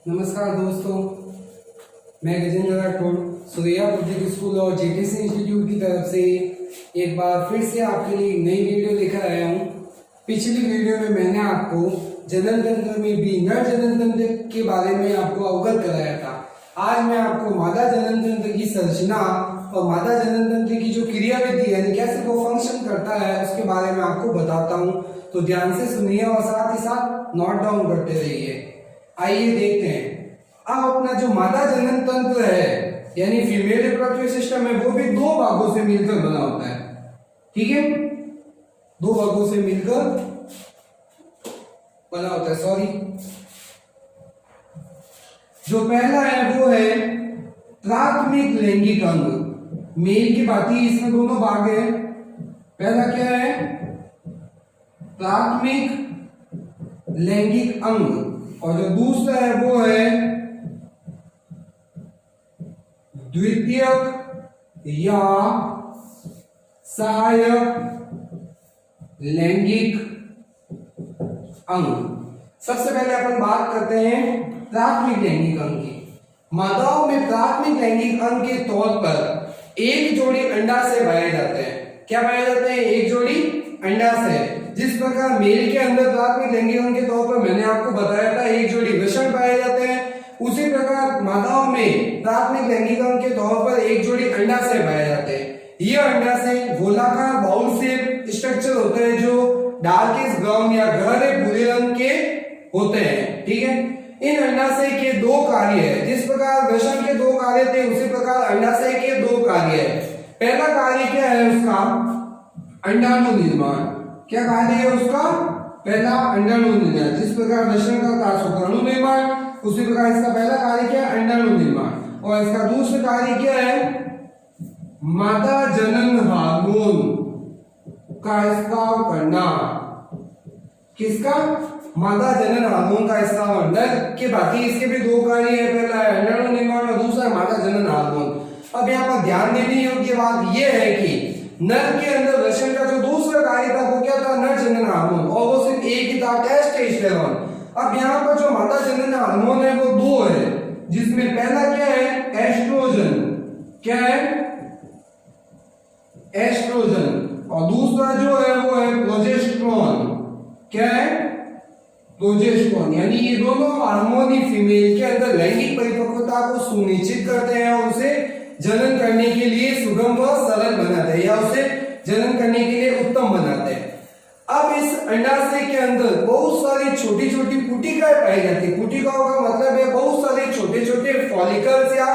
नमस्कार दोस्तों, मैं गजेंद्र राठौड़ सूर्या पब्लिक स्कूल और जेटीसी इंस्टीट्यूट की तरफ से एक बार फिर से आपके लिए नई वीडियो लेकर आया हूँ। पिछली वीडियो में मैंने आपको जनन तंत्र में भी नर जनन तंत्र के बारे में आपको अवगत कराया था। आज मैं आपको मादा जनन तंत्र की संरचना और मादा जनन तंत्र की जो क्रियाविधि यानी कैसे वो फंक्शन करता है उसके बारे में आपको बताता हूँ। तो ध्यान से सुनिए और साथ ही साथ नोट डाउन करते रहिए। आइए देखते हैं। अब अपना जो मादा जनन तंत्र है यानी फीमेल रिप्रोडक्टिव सिस्टम है वो भी दो भागों से मिलकर बना होता है। ठीक है, दो भागों से मिलकर बना होता है। सॉरी, जो पहला है वो है प्राथमिक लैंगिक अंग। मेल की भांति इसमें दोनों भाग है। पहला क्या है? प्राथमिक लैंगिक अंग, और जो दूसरा है वो है द्वितीयक या सहायक लैंगिक अंग। सबसे पहले अपन बात करते हैं प्राथमिक लैंगिक अंग की। मादाओं में प्राथमिक लैंगिक अंग के तौर पर एक जोड़ी अंडा से पाए जाते हैं। क्या पाए जाते हैं? एक जोड़ी अंडा से। जिस प्रकार मेल के अंदर प्राथमिक लैंगिक अंग के तौर पर मैंने आपको बताया था एक जोड़ी वृषण पाए जाते हैं, उसी प्रकार मादाओं में प्राथमिक लैंगिक अंग के तौर पर एक जोड़ी अंडा से पाए जाते हैं। ये अंडा से गोलाकार बाउल शेप स्ट्रक्चर होते हैं जो डार्किश ब्राउन या गहरे भूरे रंग के होते हैं। ठीक है, इन अंडाशय के दो कार्य है। जिस प्रकार वृषण के दो कार्य थे उसी प्रकार अंडाशय के दो कार्य है। पहला कार्य क्या है उसका? अंडाणु निर्माण। क्या कार्य है उसका? पहला अंडाणु निर्माण। जिस प्रकार वृषण का शुक्राणु निर्माण उसी प्रकार इसका पहला कार्य क्या है? अंडाणु निर्माण। और इसका दूसरा कार्य क्या है? मादा जनन हार्मोन का स्राव करना। किसका? मादा जनन हार्मोन का स्राव। नर के बाकी इसके भी दो कार्य है, पहला है अंडाणु निर्माण और दूसरा मादा जनन हार्मोन। अब यहाँ पर ध्यान देने योग्य बात यह है कि नर के अंदर वृषण का जो दूसरा कार्य था वो क्या था? नर जनन हार्मोन, और वो सिर्फ एक ही था, टेस्टोस्टेरोन। अब यहाँ पर जो मादा जनन हार्मोन है वो दो है, जिसमें पहला क्या है? एस्ट्रोजन। क्या है? एस्ट्रोजन। और दूसरा जो है वो है प्रोजेस्टेरोन। क्या है? प्रोजेस्टेरोन। यानी ये दोनों हार्मोन ही फीमेल के अंदर लैंगिक परिपक्वता को सुनिश्चित करते हैं और उसे जनन करने के लिए सुगम व सरल बनाते हैं या उसे जनन करने के लिए उत्तम बनाते हैं। अब इस अंडाशय के अंदर बहुत सारी छोटी छोटी कुटिकाएं पाई जाती है। कुटिकाओं का मतलब है बहुत सारे छोटे छोटे फॉलिकल्स या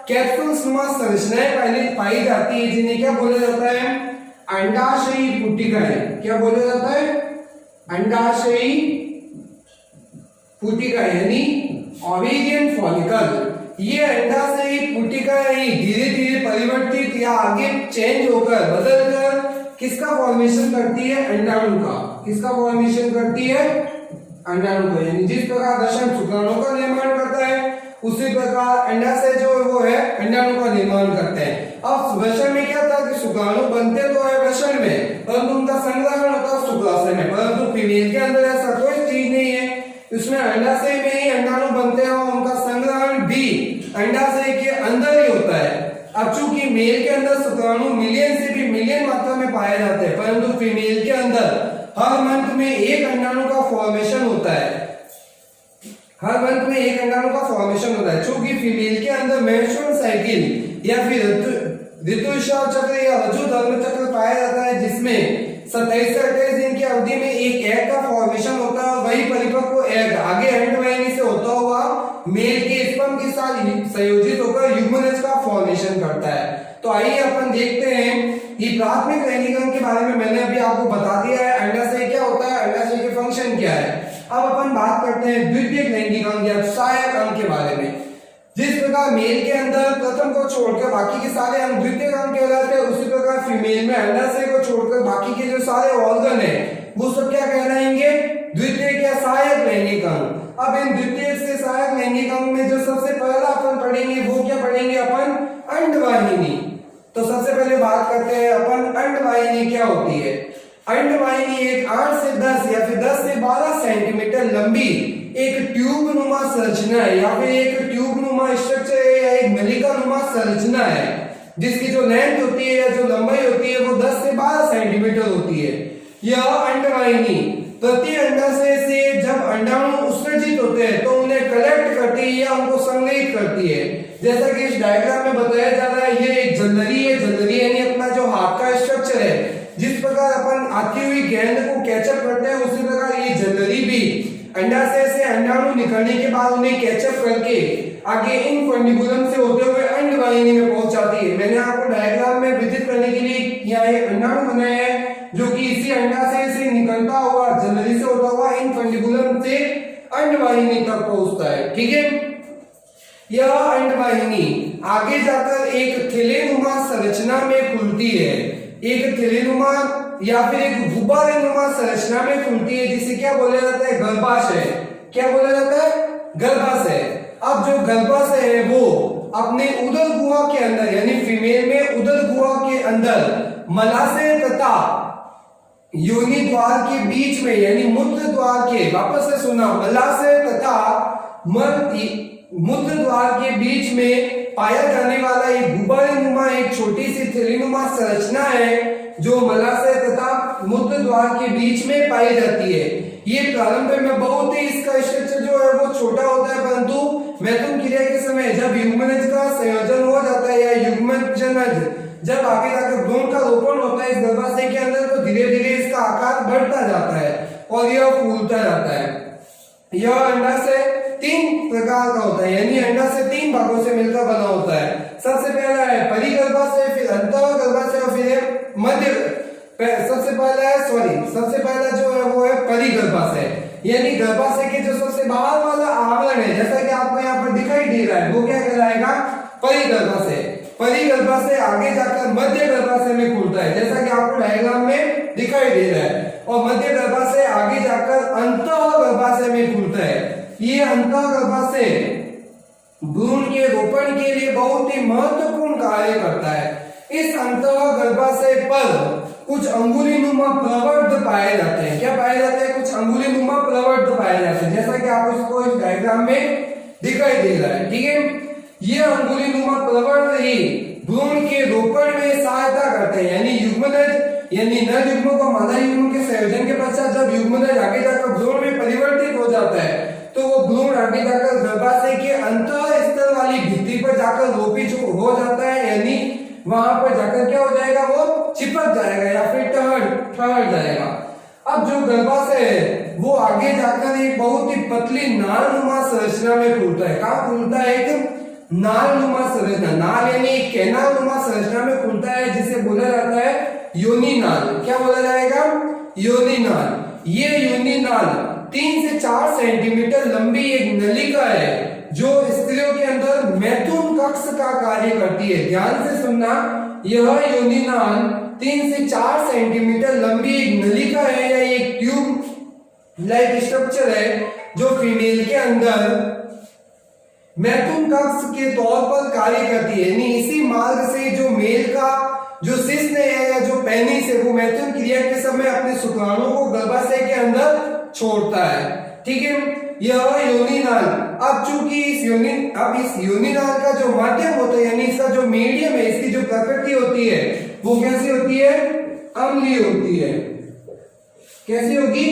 कैप्सूल्स नुमा संरचनाएं पाई जाती है, जिन्हें क्या बोला जाता है? अंडाशयी कुटिकाएं। क्या बोला जाता है? अंडाशयी कुटिकाएं यानी ओवेरियन फॉलिकल। ये अंडाशयी कुटिकाएं ही धीरे धीरे परिवर्तित या आगे चेंज होकर बदलकर किसका फॉर्मेशन करती है? अंडाणु का। किसका फॉर्मेशन करती है? अंडाणु का। यानी जिस प्रकार वृषण शुक्राणु का निर्माण करता है उसी प्रकार अंडाशय जो है वो है अंडाणु का निर्माण करते हैं। अब वृषण में क्या था कि शुक्राणु बनते तो है वृषण में, परंतु उनका संग्रहण होता है शुक्राशय में। परंतु फीमेल के अंदर ऐसा कोई चीज नहीं है, उसमें अंडाशय में ही अंडाणु बनते हैं और उनका संग्रहण भी अंडाशय के अंदर ही होता है। अब चूंकि मेल के अंदर शुक्राणु मिलियन से भी मिलियन मात्रा में पाए जाते हैं, परंतु फीमेल के अंदर हर मंथ में एक अंडाणु का फॉर्मेशन होता है। हर मंथ में एक अंडाणु का फॉर्मेशन होता है। चूंकि फीमेल के अंदर मेंस्ट्रुअल साइकिल या फिर ऋतुस्राव चक्र या ऋतु धर्म चक्र पाया जाता है, जिसमें 27 से 28 दिन की अवधि में एक एग का फॉर्मेशन होता है और वही परिपक्व एग आगे अंडवाहिनी से होता हुआ मेल के स्पर्म के साथ संयोजित होकर युग्मनज का फॉर्मेशन करता है। तो आइए अपन देखते हैं कि प्राथमिक लैंगिक अंग के बारे में मैंने अभी आपको बता दिया है। अंडाशय क्या होता है, अंडाशय के फंक्शन क्या है। अब अपन बात करते हैं द्वितीयक लैंगिक अंग या सहायक अंग के बारे में। जिस प्रकार मेल के अंदर प्रथम को छोड़कर बाकी के सारे अंग द्वितीयक अंग कहलाते हैं, उसी प्रकार फीमेल में अंडाशय को छोड़कर बाकी के जो सारे ऑर्गन है वो सब क्या कहलाएंगे? द्वितीयक या सहायक लैंगिक अंग। अब इन द्वितीयक से सहायक लैंगिक अंग में जो सबसे पहला अपन पढ़ेंगे वो क्या पढ़ेंगे अपन? अंडवाहिनी। तो सबसे पहले बात करते हैं अपन अंडवाहिनी क्या होती है। अंडवाहिनी एक 8 से 10 या फिर 10 से 12 सेंटीमीटर लंबी एक ट्यूब नुमा संरचना है या फिर एक ट्यूब नुमा स्ट्रक्चर है या एक नलिका नुमा संरचना है जिसकी जो लेंथ होती है या जो लंबाई होती है वो 10 से 12 सेंटीमीटर होती है। यह अंडवाहिनी प्रति अंडाशय से जब अंडाणु उत्सर्जित होते हैं तो उन्हें कलेक्ट करती है या उनको संग्रहित करती है। जैसा कि इस डायग्राम में बताया जा रहा है, ये एक जलधरी है। जलधरी यानी अपना जो हाथ का स्ट्रक्चर है, जिस प्रकार अपन आती हुई गेंद को कैचअप करते हैं उसी प्रकार ये जलधरी भी अंडाशय से अंडाणु निकलने के बाद उन्हें कैचअप करके आगे इनफंडिबुलम से होते हुए अंडवाहिनी में पहुंच जाती है। मैंने आपको डायग्राम में विजिट करने के लिए यहाँ एक अंडाणु बनाया है जो कि इसी अंडाशय से निकलता हुआ जलधरी से होता हुआ इनफंडिबुलम से अंडवाहिनी तक पहुंचता है। ठीक है, यह अंडवाहिनी आगे जाकर एक थैलेनुमा संरचना में खुलती है। एक थैलेनुमा या फिर एक गुब्बारेनुमा संरचना में खुलती है जिसे क्या बोला जाता है? गर्भाशय। क्या बोला जाता है? गर्भाशय। अब जो गर्भाशय है वो अपने उदर गुहा के अंदर यानी फीमेल में उदर गुहा के अंदर मलाशय तथा योनि द्वार के बीच में यानी मूत्र द्वार के, वापस से सुना, मलाशय तथा मूत्र द्वार के बीच में पाया जाने वाला एक गुब्बारेनुमा एक छोटी सी थैलीनुमा संरचना है जो मलाशय तथा मूत्र द्वार के बीच में पाई जाती है। ये प्रारंभ में बहुत ही इसका स्ट्रक्चर जो है वो छोटा होता है, परंतु मैथुन क्रिया के समय जब युग्मनज का संयोजन हो जाता है या युग्मनज जब आगे जाकर भ्रूण का रोपण होता है इस गर्भाशय के अंदर तो धीरे धीरे इसका आकार बढ़ता जाता है और यह फूलता जाता है। यह अंडाशय 3 प्रकार का होता है यानी अंडाशय 3 भागों से मिलकर बना होता है। सबसे पहला है परिगर्भाशय, फिर अंतःगर्भाशय और फिर मध्य। सबसे पहला जो है वो है परिगर्भाशय यानी गर्भाशय के जो सबसे बाहर वाला आवरण है, जैसा कि आपको यहाँ पर दिखाई दे रहा है, वो क्या कहलाएगा? परिगर्भाशय। परिगर्भाशय आगे जाकर मध्य गर्भाशय में खुलता है जैसा कि आपको डायग्राम में दिखाई दे रहा है, और मध्य गर्भाशय आगे जाकर अंतःगर्भाशय में खुलता है। ये अंतःगर्भाशय भ्रूण के रोपण के लिए बहुत ही महत्वपूर्ण कार्य करता है। इस अंतःगर्भाशय पर कुछ अंगुलीनुमा प्रवर्ध पाए जाते हैं। क्या पाए जाते हैं? कुछ अंगुलीनुमा प्रवर्ध पाए जाते हैं जैसा कि आप इसको इस डायग्राम में दिखाई दे रहा है। ठीक है, ये अंगुलीनुमा प्रवर्ध ही भ्रूण के रोपण में सहायता करते हैं यानी युग्मनज यानी नर युग्म को मादा युग्म के संयोजन के पश्चात जब युग्मनज आगे जाकर भ्रूण में परिवर्तित हो जाता है तो वो भ्रूण आगे जाकर गर्भाशय के अंतःस्तर वाली भित्ति पर जाकर रोपित हो जाता है यानी वहां पर जाकर क्या हो जाएगा? वो चिपक जाएगा या फिर ठहर जाएगा। अब जो गर्भाशय है वो आगे जाकर एक बहुत ही पतली नालनुमा संरचना में खुलता है। कहाँ खुलता है? एक नालनुमा संरचना, नाल यानी कैनालनुमा संरचना में खुलता है जिसे बोला जाता है योनि नाल। क्या बोला जाएगा? योनि नाल। ये योनि नाल 3 से 4 सेंटीमीटर लंबी एक नलिका है जो स्त्रियों के अंदर मैथुन कक्ष का कार्य करती है। ध्यान से सुनना, यह योनि नाल 3 से 4 सेंटीमीटर लंबी एक नलिका है या एक ट्यूब लाइक स्ट्रक्चर है जो फीमेल के अंदर मैथुन कक्ष के तौर पर कार्य करती है। यानी इसी मार्ग से जो मेल का जो शिश्न है या जो पेनिस है वो मैथुन क्रिया के समय अपने शुक्राणु को गर्भाशय के अंदर छोड़ता है। ठीक है, यह योनि नाल। अब चूंकि इस योनि नाल का जो माध्यम होता है यानी इसका जो मीडियम है, इसकी जो प्रकृति होती है वो कैसी होती है? अम्लीय होती है। कैसी होगी?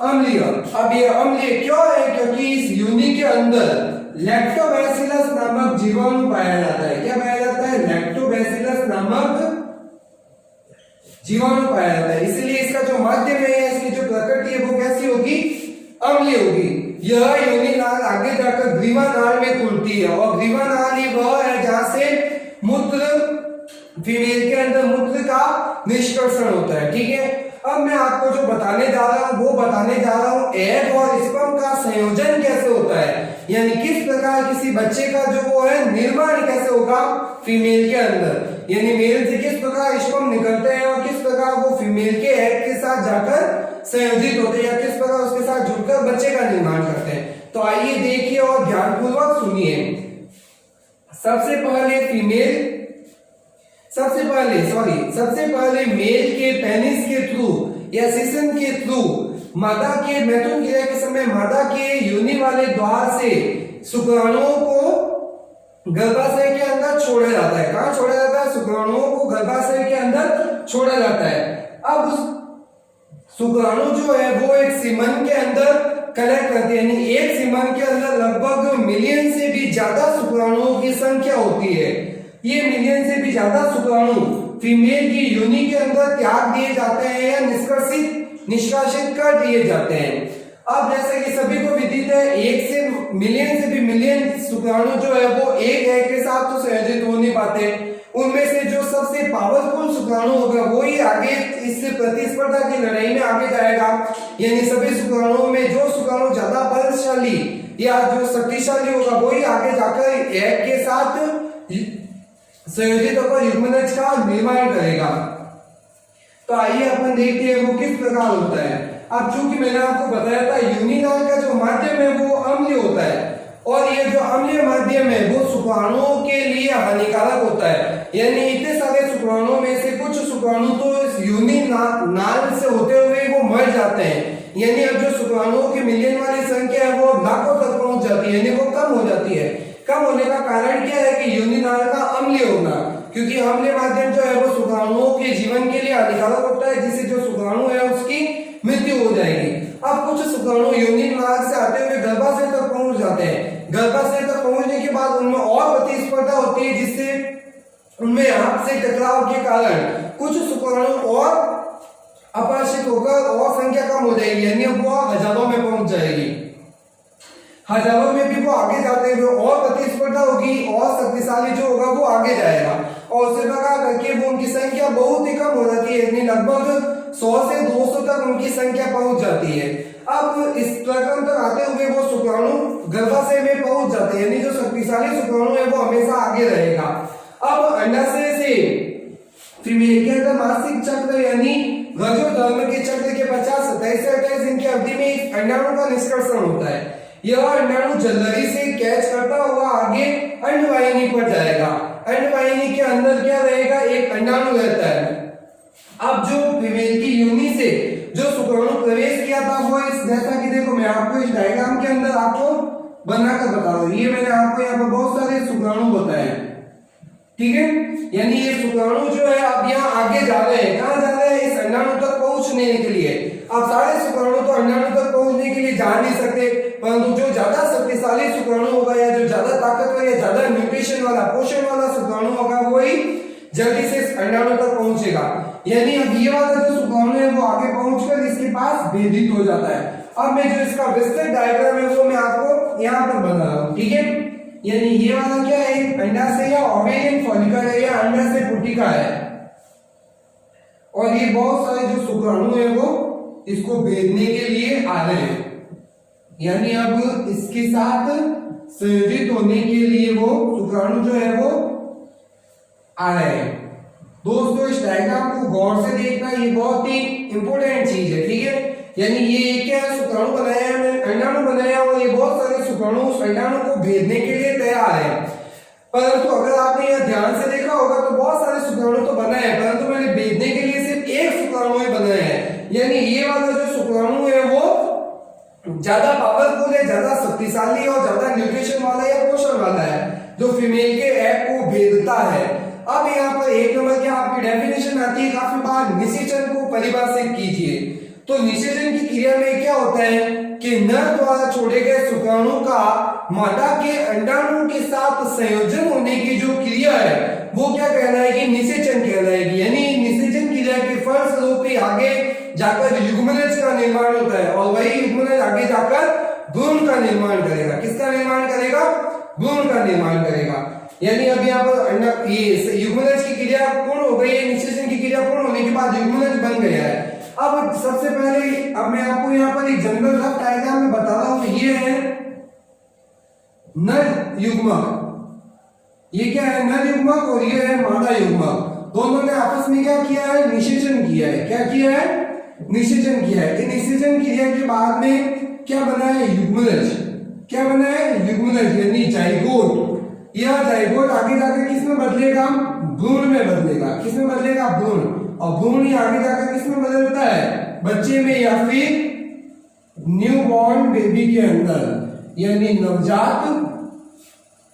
अम्लीय। अब ये अम्लीय क्यों है? क्योंकि इस योनि के अंदर लैक्टोबैसिलस नामक जीवाणु पाया जाता है। क्या पाया जाता है? लैक्टोबैसिलस नामक जीवाणु पाया जाता है, इसलिए इसका जो माध्यम है इसकी जो प्रकृति है वो कैसी होगी? अम्लीय होगी। यह योनि नाल आगे जाकर ग्रीवा नाल में खुलती है और ग्रीवा नाल ही वह है जहां से मूत्र फीमेल के अंदर मूत्र का निष्कर्षण होता है। ठीक है, अब मैं आपको जो बताने जा रहा हूं वो बताने जा रहा हूं एग और स्पर्म का संयोजन कैसे होता है यानी किस प्रकार किसी बच्चे का जो वो है निर्माण कैसे होगा फीमेल के अंदर, यानी मेल से किस प्रकार स्पर्म निकलते हैं और किस प्रकार वो फीमेल के एग के साथ जाकर संयोजित होते हैं या किस प्रकार उसके साथ जुड़कर बच्चे का निर्माण करते हैं। तो आइए देखिए और ध्यानपूर्वक सुनिए। सबसे पहले मेल के पेनिस के थ्रू या शिश्न के थ्रू मादा के मैथुन क्रिया के समय मादा के योनि वाले द्वार से शुक्राणुओं को गर्भाशय के अंदर छोड़ा जाता है। कहाँ छोड़ा जाता है? शुक्राणुओं को गर्भाशय के अंदर छोड़ा जाता है। अब उस शुक्राणु जो है वो एक सीमन के अंदर कलेक्ट करते हैं, यानी एक सीमन के अंदर लगभग मिलियन से भी ज्यादा शुक्राणुओं की संख्या होती है। ये मिलियन से भी ज्यादा शुक्राणु फीमेल की योनि के अंदर त्याग दिए जाते हैं या निष्कासित कर दिए जाते हैं। अब जैसे कि सभी को विदित है, एक से मिलियन से भी मिलियन शुक्राणु जो है वो एक के साथ तो संयोजित हो नहीं पाते। उनमें से जो सबसे पावरफुल शुक्राणु होगा वो ही आगे इस प्रतिस्पर्धा की लड़ाई में आगे जाएगा। यानी सभी शुक्राणुओं में जो शुक्राणु ज्यादा बलशाली या जो शक्तिशाली होगा वो ही आगे जाकर एक के साथ संयोजित होकर युग्मनज का निर्माण करेगा। तो आइए अपन देखते हैं वो किस प्रकार होता है। अब चूंकि मैंने आपको बताया था योनि नाल का जो माध्यम है वो अम्लीय होता है, और ये जो अम्लीय माध्यम है वो शुक्राणुओं के लिए हानिकारक होता है। यानी इतने सारे शुक्राणुओं में से कुछ शुक्राणु तो इस योनि नाल से होते हुए वो मर जाते हैं। यानी अब जो शुक्राणुओं की मिलियन वाली संख्या है वो लाखों तक पहुंच जाती है, यानी वो कम हो जाती है। कम होने का कारण क्या है कि योनि नाल का अम्लीय होना, क्योंकि अम्लीय माध्यम जो है वो शुक्राणुओं के जीवन के लिए हानिकारक होता है, जिससे जो शुक्राणु है उसकी मृत्यु हो जाएगी। अब कुछ शुक्राणु योनि नाल से आते हुए गर्भाशय तक पहुंच जाते हैं। गर्भाशय तक पहुंचने के बाद उनमें और प्रतिस्पर्धा होती है, जिससे उनमें आपसे टकराव के कारण कुछ शुक्राणु और अपराशित होकर और संख्या कम हो जाएगी, यानी वो हजारों में पहुंच जाएगी। हजारों में भी वो आगे जाते हुए और प्रतिस्पर्धा होगी और शक्तिशाली जो होगा वो आगे जाएगा, और उसे प्रकार करके वो उनकी संख्या बहुत ही कम हो जाती है, यानी लगभग 100 से 200 तक उनकी संख्या पहुंच जाती है। अब इस क्रम तक आते हुए वो शुक्राणु गर्भाशय में पहुंच जाते हैं, यानी जो शक्तिशाली शुक्राणु है वो हमेशा आगे रहेगा। अब अंडाशय से फीमेल के अंदर मासिक चक्र यानी गर्भधारण के चक्र के 50-27 से 28 दिन की अवधि में अंडाणु का निष्कर्षण होता है। यह अंडाणु जल्दी से कैच करता हुआ आगे अंडवाहिनी पर जाएगा। अंडवाहिनी के अंदर क्या रहेगा? एक अंडाणु रहता है। अब जो फीमेल की योनि से जो शुक्राणु प्रवेश किया था वो इस जैसा कि देखो मैं आपको इस डायग्राम के अंदर आपको बनाकर बता रहा हूं। ये मैंने आपको यहाँ पर बहुत सारे शुक्राणु बताए, ठीक है। यानी ये शुक्राणु जो है अब यहाँ आगे जा रहे हैं। कहाँ जा रहे हैं? इस अंडाणु तक पहुंचने के लिए। अब सारे शुक्राणु तो अंडाणु तक पहुंचने के लिए जा नहीं सकते, परंतु जो ज्यादा शक्तिशाली शुक्राणु होगा या जो ज्यादा ताकतवर या ज्यादा न्यूट्रिशन वाला पोषण वाला शुक्राणु होगा वो ही जल्दी से इस अंडाणु तक पहुंचेगा। यानी अब ये वाला जो शुक्राणु है वो आगे पहुंचकर इसके पास भेदित हो जाता है। अब मैं जो इसका विस्तृत डायग्राम है वो मैं आपको यहाँ पर बना रहा हूँ, ठीक है। यानी ये वाला क्या है? अंडाशय या ओवेरियन फॉलिकल है या अंडाशय पुटिका है, और ये बहुत सारे जो शुक्राणु है वो इसको भेदने के लिए आ रहे हैं, यानी अब इसके साथ संयोजित होने के लिए वो शुक्राणु जो है वो आ रहे हैं। दोस्तों इस डायग्राम को गौर से देखना, ये बहुत ही इंपॉर्टेंट चीज है, ठीक है। यानी ये क्या शुक्राणु बनाया है, मैंने अंडाणु बनाया और ये बहुत सारे शुक्राणु उस अंडाणु को भेदने के लिए तैयार है। परंतु अगर आपने यह ध्यान से देखा होगा तो बहुत सारे शुक्राणु तो बनाए हैं, परंतु मैंने भेदने के लिए सिर्फ एक शुक्राणु ही बनाया है। यानी ये वाला जो शुक्राणु है वो ज्यादा पावरफुल है, ज्यादा शक्तिशाली और ज्यादा न्यूट्रिशन वाला या पोषण वाला है, जो फीमेल के एग को भेदता है। अब यहाँ पर एक नंबर की आपकी डेफिनेशन आती है काफी बार, निषेचन को परिभाषित कीजिए। तो निषेचन की क्रिया में क्या होता है कि नर द्वारा छोड़े गए शुक्राणु का मादा के अंडाणु के साथ संयोजन होने की जो क्रिया है वो क्या कहलाएगी? निषेचन कहलाएगी। यानी निषेचन क्रिया के फलस्वरूप ही आगे जाकर युग्मनज का निर्माण होता है, और वही युग्मनज आगे जाकर भ्रूण का निर्माण करेगा। किसका निर्माण करेगा? भ्रूण का निर्माण करेगा। यानी अब यहाँ पर ये युग्मनज की क्रिया पूर्ण हो गई है, निषेचन की क्रिया पूर्ण होने के बाद युग्मनज बन गया है। अब सबसे पहले अब मैं आपको यहाँ पर एक जनरल रफ डायग्राम में बता रहा हूं। ये है नर युग्मक, ये क्या है? नर युग्मक, और ये है मादा युग्मक। दोनों ने आपस में क्या किया है? निषेचन किया है। क्या किया है? निषेचन किया है। निषेचन क्रिया के बाद में क्या बना है? युग्मनज। क्या बना है? युग्मनज यानी जाइगोट। यह जाइगोट आगे जाकर किस में बदलेगा? भ्रूण में बदलेगा। किस में बदलेगा? भ्रूण। और भ्रूण ही आगे जाकर किस में बदलता है? बच्चे में या फिर न्यूबॉर्न बेबी के अंदर, यानी नवजात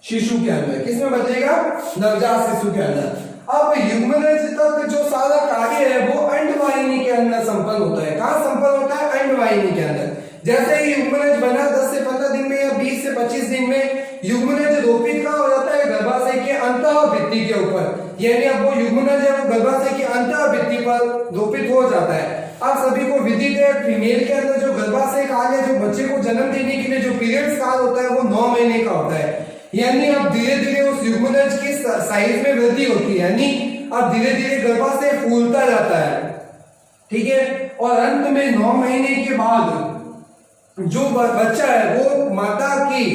शिशु के अंदर। किसमें बचेगा? नवजात शिशु के अंदर। अब युग्मनज तक जो सारा कार्य है वो अंडवाहिनी के अंदर संपन्न होता है। कहाँ संपन्न होता है? अंडवाहिनी के अंदर। जैसे ही युग्मनज बना 10 से 15 दिन में या 20 से 25 दिन में युग्मनज रोपित कहाँ हो जाता है? गर्भाशय के अंतःभित्ति के ऊपर, यानी अब वो युग्मनज है वो गर्भाशय की अंतःभित्ति पर रोपित हो जाता है। आप सभी को विदित है फीमेल के अंदर जो गर्भाशय काल है, जो बच्चे को जन्म देने के लिए जो पीरियड्स काल होता है वो 9 महीने का होता है। यानी अब धीरे धीरे उस युग्मनज की साइज में वृद्धि होती है, यानी अब धीरे धीरे गर्भाशय फूलता जाता है, ठीक है। और अंत में 9 महीने के बाद जो बच्चा है वो माता की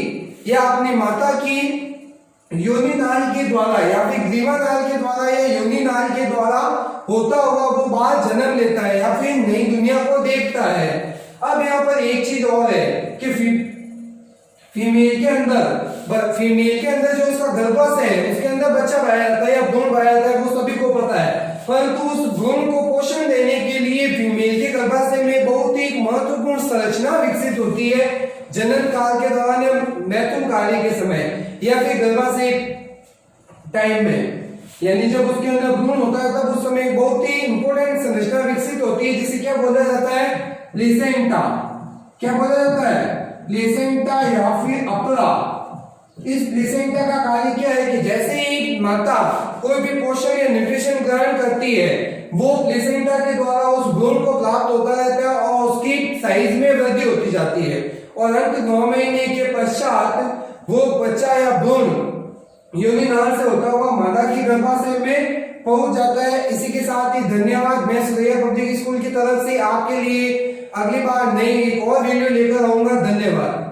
या अपनी माता की योनि नाल के द्वारा या फिर ग्रीवा नाल के द्वारा या योनि नाल के द्वारा होता हुआ वो बाहर जन्म लेता है या फिर नई दुनिया को देखता है। अब यहाँ पर एक चीज और है कि फीमेल के अंदर जो उसका गर्भाशय है उसके अंदर बच्चा पाया जाता है या भ्रूण पाया जाता है, वो सभी को पता है। परंतु उस भ्रूण को पोषण देने के लिए फीमेल के गर्भाशय में बहुत ही महत्वपूर्ण संरचना विकसित होती है जनन काल के दौरान या मैथुन कार्य के समय या फिर गर्भाशय टाइम में, यानी जब उसके अंदर भ्रूण होता है तब उस समय बहुत ही इंपॉर्टेंट संरचना विकसित होती है जिसे क्या बोला जाता है? प्लेसेंटा। क्या बोला जाता है? प्लेसेंटा या फिर अपरा। इस प्लेसेंटा का कार्य क्या है कि जैसे ही माता कोई भी पोषण या न्यूट्रिशन ग्रहण करती है वो प्लेसेंटा के द्वारा उस भ्रूण को प्राप्त होता रहता है और उसकी साइज में वृद्धि होती जाती है और अंत 9 महीने के पश्चात वो बच्चा या भ्रूण योनि नाल से होता हुआ माता की गर्भाशय में पहुंच जाता है। इसी के साथ ही धन्यवाद। मैं सुरैया पब्लिक स्कूल की तरफ से आपके लिए अगली बार नई एक और वीडियो लेकर आऊंगा। धन्यवाद।